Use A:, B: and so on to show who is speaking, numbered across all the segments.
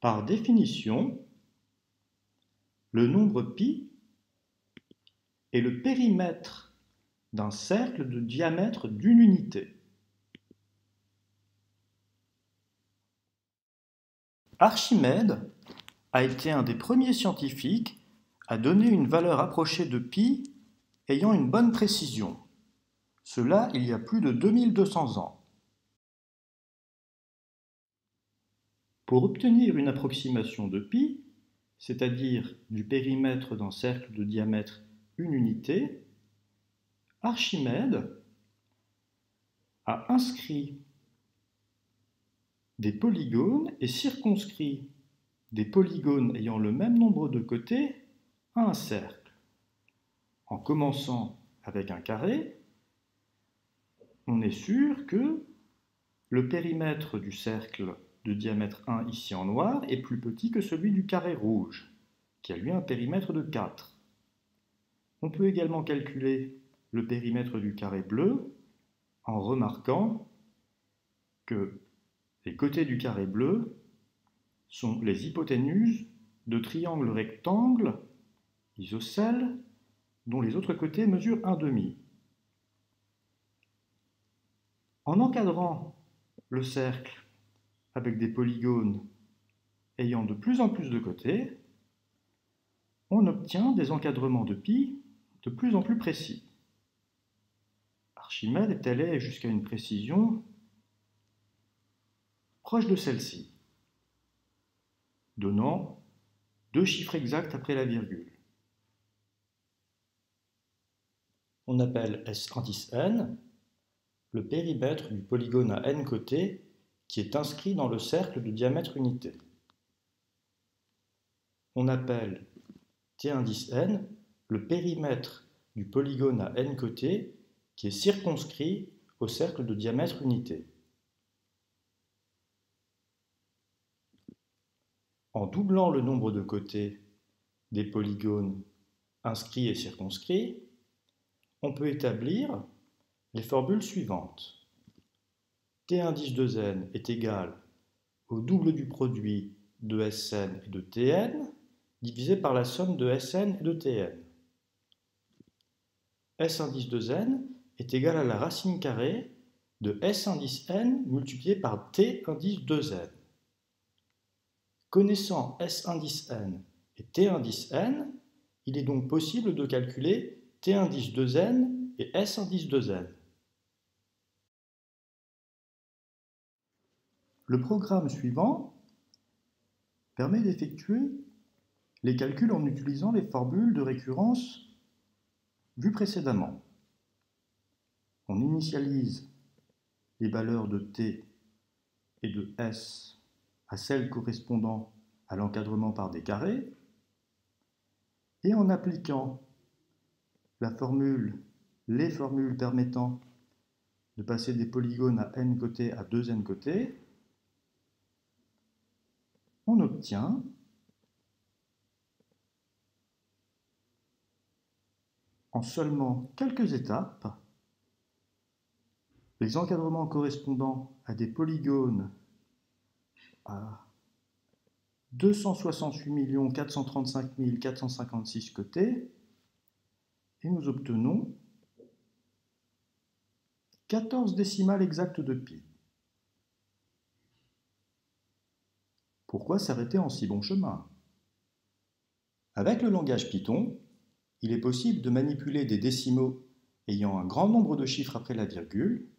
A: Par définition, le nombre pi est le périmètre d'un cercle de diamètre d'une unité. Archimède a été un des premiers scientifiques à donner une valeur approchée de pi ayant une bonne précision. Cela il y a plus de 2200 ans. Pour obtenir une approximation de pi, c'est-à-dire du périmètre d'un cercle de diamètre une unité, Archimède a inscrit des polygones et circonscrit des polygones ayant le même nombre de côtés à un cercle. En commençant avec un carré, on est sûr que le périmètre du cercle de diamètre 1 ici en noir est plus petit que celui du carré rouge, qui a lui un périmètre de 4. On peut également calculer le périmètre du carré bleu en remarquant que les côtés du carré bleu sont les hypoténuses de triangles rectangles isocèles dont les autres côtés mesurent 1,5. En encadrant le cercle avec des polygones ayant de plus en plus de côtés, on obtient des encadrements de pi de plus en plus précis. Archimède est allé jusqu'à une précision proche de celle-ci, donnant 2 chiffres exacts après la virgule. On appelle S indice n le périmètre du polygone à n côtés qui est inscrit dans le cercle de diamètre unité. On appelle T indice n le périmètre du polygone à n côtés qui est circonscrit au cercle de diamètre unité. En doublant le nombre de côtés des polygones inscrits et circonscrits, on peut établir les formules suivantes. T indice de n est égal au double du produit de Sn et de Tn divisé par la somme de Sn et de Tn. S indice de n est égal à la racine carrée de S indice n multiplié par T indice de n. Connaissant S indice n et T indice n, il est donc possible de calculer T indice de n et S indice de n. Le programme suivant permet d'effectuer les calculs en utilisant les formules de récurrence vues précédemment. On initialise les valeurs de T et de S à celles correspondant à l'encadrement par des carrés, et en appliquant les formules permettant de passer des polygones à n côtés à 2n côtés, on obtient en seulement quelques étapes les encadrements correspondant à des polygones à 268 435 456 côtés, et nous obtenons 14 décimales exactes de pi. Pourquoi s'arrêter en si bon chemin? Avec le langage Python, il est possible de manipuler des décimaux ayant un grand nombre de chiffres après la virgule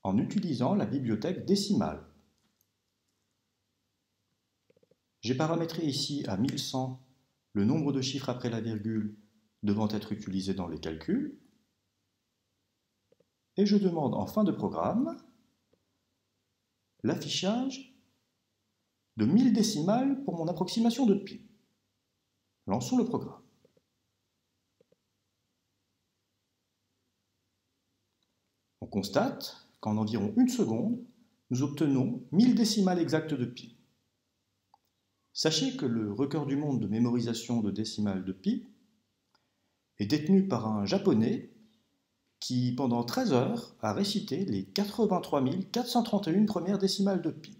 A: en utilisant la bibliothèque décimale. J'ai paramétré ici à 1100 le nombre de chiffres après la virgule devant être utilisé dans les calculs, et je demande en fin de programme l'affichage de 1000 décimales pour mon approximation de pi. Lançons le programme. On constate qu'en environ une seconde, nous obtenons 1000 décimales exactes de pi. Sachez que le record du monde de mémorisation de décimales de pi est détenu par un Japonais qui, pendant 13 heures, a récité les 83 431 premières décimales de pi.